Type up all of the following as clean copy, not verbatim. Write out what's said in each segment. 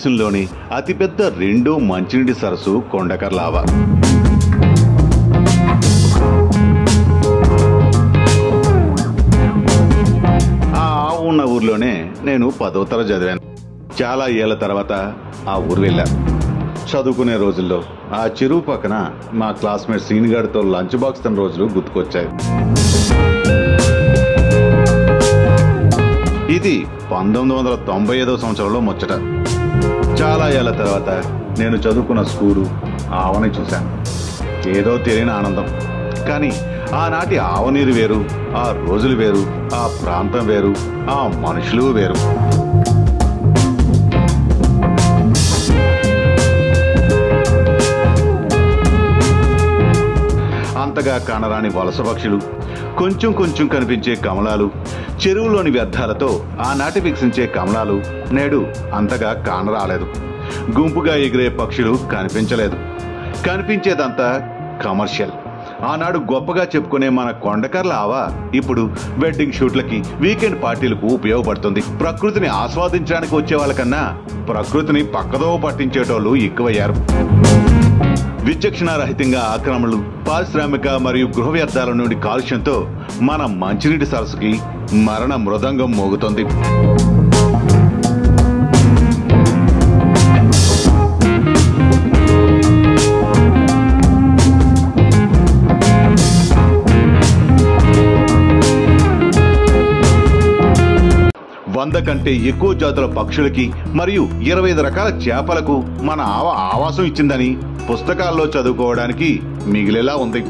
దేశంలోని అతిపెద్ద రెండో మంచినీటి సరస్సు కొండకర్ల ఆవ. ఆ ఆవు ఉన్న ఊర్లోనే నేను 10వ తరగతి చదివాను. చాలా ఏళ్ల తర్వాత ఆ ఊరు వెళ్ళాను. చదువుకునే రోజుల్లో ఆ చెరువు పక్కన మా క్లాస్మేట్ సీనిగాడితో లంచ్ బాక్స్ తిన్న రోజులు గుర్తుకొచ్చాయి. ఇది 1995వ సంవత్సరంలో ముచ్చట. చాలా ఏళ్ల తర్వాత నేను చదువుకున్న స్కూలు ఆవని చూశాను. ఏదో తెలియని ఆనందం. కానీ ఆనాటి ఆవనీరు వేరు, ఆ రోజులు వేరు, ఆ ప్రాంతం వేరు, ఆ మనుషులు వేరు. అంతగా కానరాని వలస పక్షులు, కొంచెం కొంచెం కనిపించే కమలాలు, చెరువులోని వ్యర్థాలతో ఆనాటి వికసించే కమలాలు నేడు అంతగా కానరాలేదు. గుంపుగా ఎగిరే పక్షులు కనిపించలేదు. కనిపించేదంతా కమర్షియల్. ఆనాడు గొప్పగా చెప్పుకునే మన కొండకర్ల ఆవ ఇప్పుడు వెడ్డింగ్ షూట్లకి, వీకెండ్ పార్టీలకు ఉపయోగపడుతుంది. ప్రకృతిని ఆస్వాదించడానికి వచ్చే వాళ్ళకన్నా ప్రకృతిని పక్కదో పట్టించేటోళ్ళు ఎక్కువయ్యారు. విచక్షణారహితంగా ఆక్రమణలు, పారిశ్రామిక మరియు గృహ వ్యర్థాల నుండి కాలుష్యంతో మన మంచినీటి సరస్సుకి మరణ మృదంగం మోగుతోంది. వంద కంటే ఎక్కువ జాతుల పక్షులకి మరియు 25 రకాల చేపలకు మన ఆవ ఆవాసం ఇచ్చిందని పుస్తకాల్లో చదువుకోవడానికి మిగిలేలా ఉంది.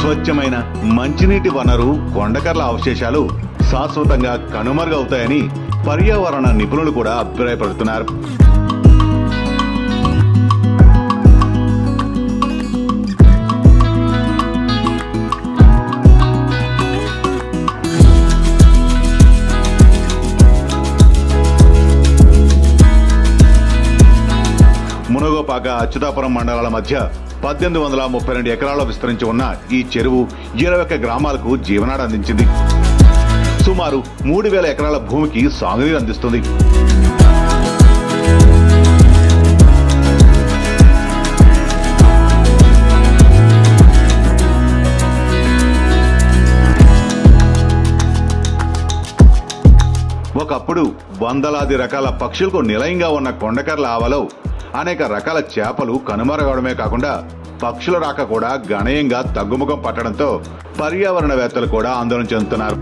స్వచ్ఛమైన మంచినీటి వనరు కొండకర్ల అవశేషాలు శాశ్వతంగా కనుమరుగవుతాయని పర్యావరణ నిపుణులు కూడా అభిప్రాయపడుతున్నారు. మునగోపాక, అచ్యుతాపురం మండలాల మధ్య 1832 ఎకరాల్లో విస్తరించి ఉన్న ఈ చెరువు 21 గ్రామాలకు జీవనాడి అందించింది. సుమారు 3000 ఎకరాల భూమికి సాగునీరు అందిస్తుంది. ఒకప్పుడు వందలాది రకాల పక్షులకు నిలయంగా ఉన్న కొండకర్ల ఆవలో అనేక రకాల చేపలు కనుమరుగవడమే కాకుండా పక్షుల రాక కూడా గణనీయంగా తగ్గుముఖం పట్టడంతో పర్యావరణవేత్తలు కూడా ఆందోళన చెందుతున్నారు.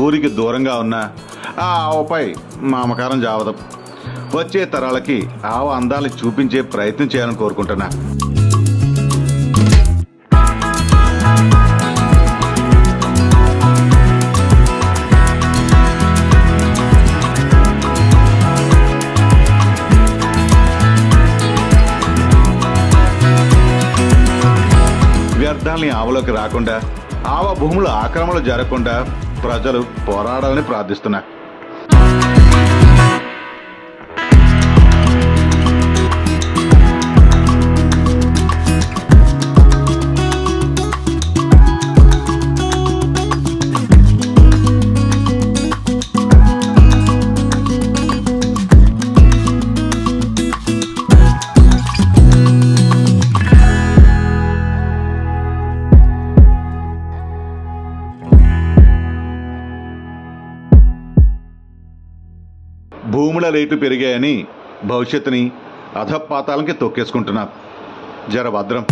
ఊరికి దూరంగా ఉన్న ఆ ఆవపై మమకారం జావదు. వచ్చే తరాలకి ఆవ అందాన్ని చూపించే ప్రయత్నం చేయాలని కోరుకుంటున్నా. వ్యర్థాలని ఆవలోకి రాకుండా, ఆవ భూముల ఆక్రమణలు జరగకుండా ప్రజలు పోరాడాలని ప్రార్థిస్తున్నా. భూముల రేటు పెరిగాయని భవిష్యత్తుని అధపాతాలకి తొక్కేసుకుంటున్నారు. జర భద్రం.